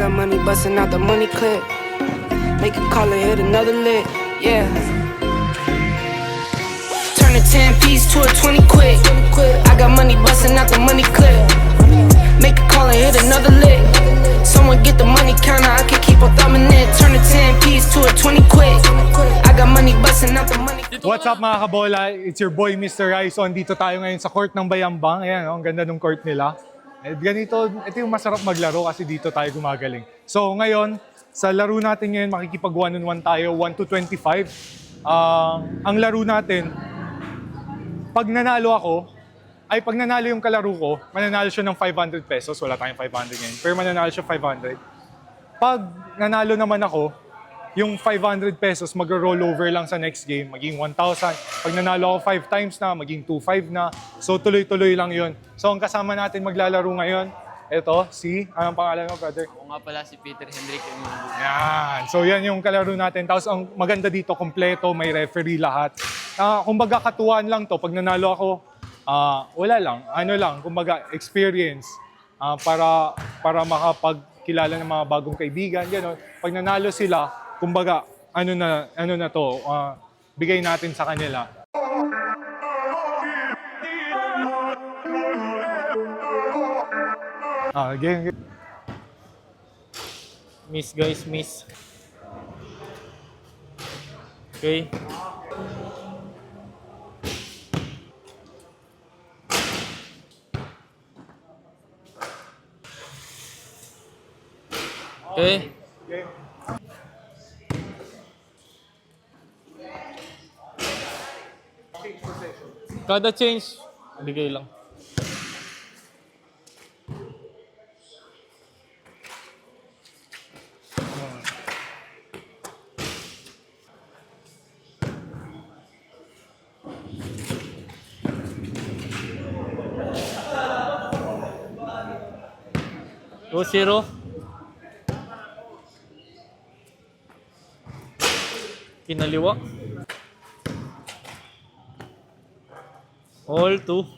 got money busting out the money clip. Make a call and hit another lick, yeah. Turn a 10 piece to a 20 quick. I got money busting out the money clip. Make a call and hit another lick. Someone get the money counter, I can keep on thumbing it. Turn a 10 piece to a 20 quick. I got money busting out the money. What's up mga kabola? It's your boy Mr. Raison. Dito tayo ngayon sa court ng Bayambang. Ayan, ang ganda ng court nila. At ganito, ito yung masarap maglaro kasi dito tayo gumagaling. So ngayon, sa laro natin ngayon, makikipag 1-on-1 tayo, 1 to 25. Ang laro natin, pag nanalo yung kalaro ko, mananalo siya ng 500 pesos. Wala tayong 500 ngayon, pero mananalo siya 500. Pag nanalo naman ako, yung 500 pesos mag-roll over lang sa next game, maging 1,000. Pag nanalo ako 5 times na, maging 2,500 na. So tuloy-tuloy lang yun. So ang kasama natin maglalaro ngayon, ito, anong pangalan mo, brother? Ako nga pala si Peter Hendrik. Yan. So yan yung kalaro natin. Tapos ang maganda dito, kompleto, may referee lahat. Kumbaga katuwaan lang to. Pag nanalo ako, wala lang. Kumbaga experience para makapagkilala ng mga bagong kaibigan. Gano'n. Pag nanalo sila, kumbaga, ano na to, bigay natin sa kanila. Game. Miss guys, miss. Okay. Okay. Game. Kada change, bigay lang. Go 0. Kinaliwa. All 2.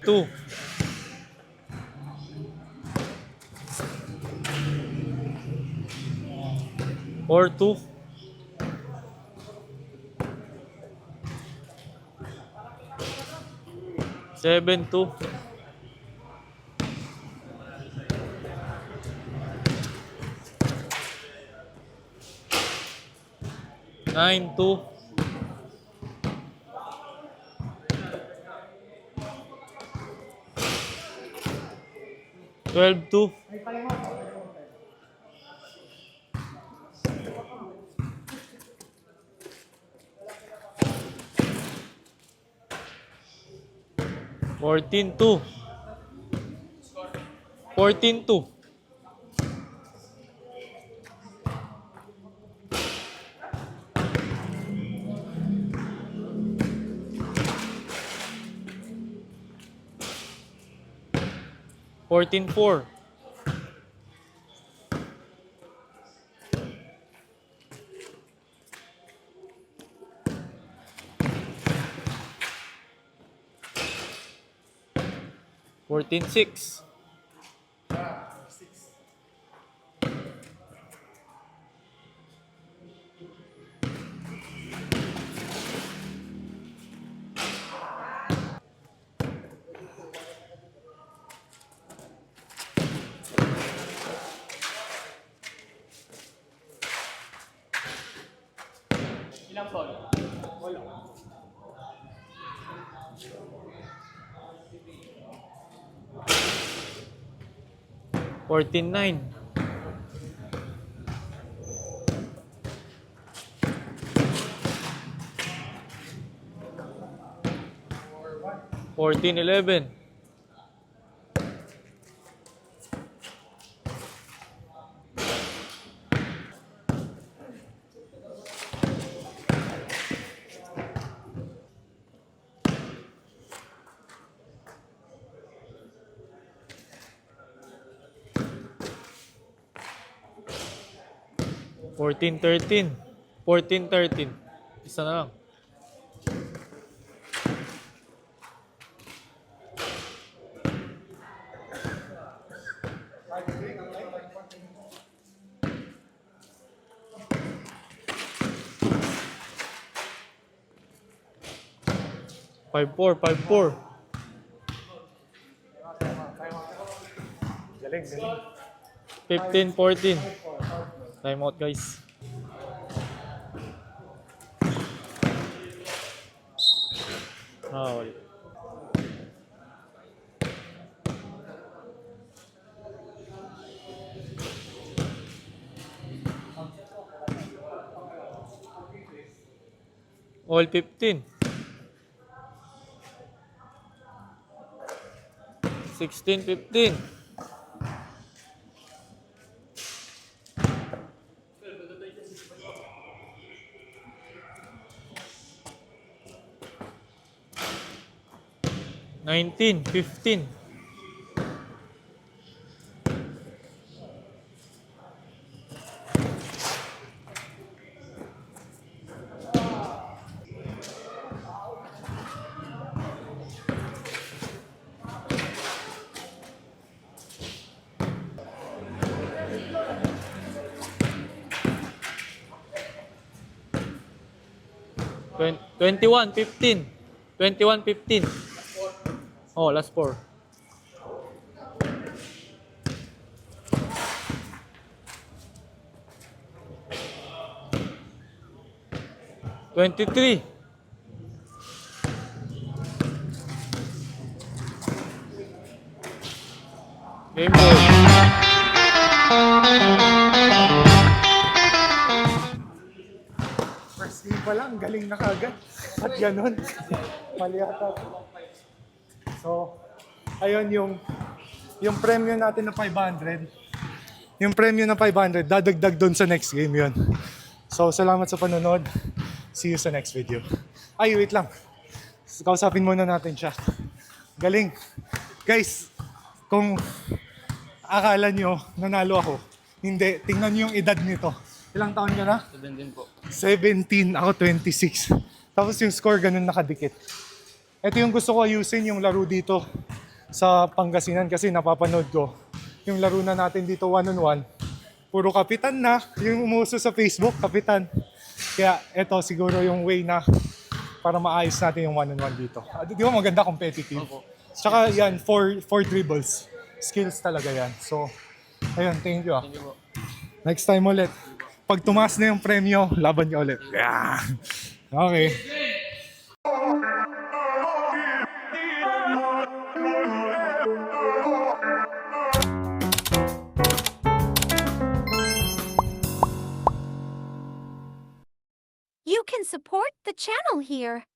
Two. Or 2. Seven 2. Nine 2. 12 2. 14 2. 14 2. 14 4. 14 6. 14 9. 14 11. 14-13. 14-13. Isa na lang. 5-4, 5-4. Galing, galing. 15-14. Time out, guys. Foul. All 15. 16-15. Nineteen, 15. Twen- 21-15. 21-15. Oh, last 4. Twenty-three. Game ball. First game pa lang, galing na kagad. At ganun. Mali ata. So, ayun yung premyo natin na 500. Yung premyo na 500, dadagdag doon sa next game yun. So, salamat sa panonood. See you sa next video. Ay, wait lang. Kausapin muna natin siya. Galing. Guys, kung akala nyo nanalo ako, hindi. Tingnan nyo yung edad nito. Ilang taon ka na? 17 po. 17, ako 26. Tapos yung score ganun nakadikit. Ito yung gusto ko ayusin yung laro dito sa Pangasinan kasi napapanood ko. Yung laro na natin dito one-on-one. Puro kapitan na. Yung umuso sa Facebook, kapitan. Kaya ito siguro yung way na para maayos natin yung one-on-one dito. Di ba maganda competitive? Tsaka yan, four dribbles. Skills talaga yan. So, ayun, thank you. Thank you po. Next time ulit. Pag tumaas na yung premyo, laban niyo ulit. Yeah. Okay. You can support the channel here.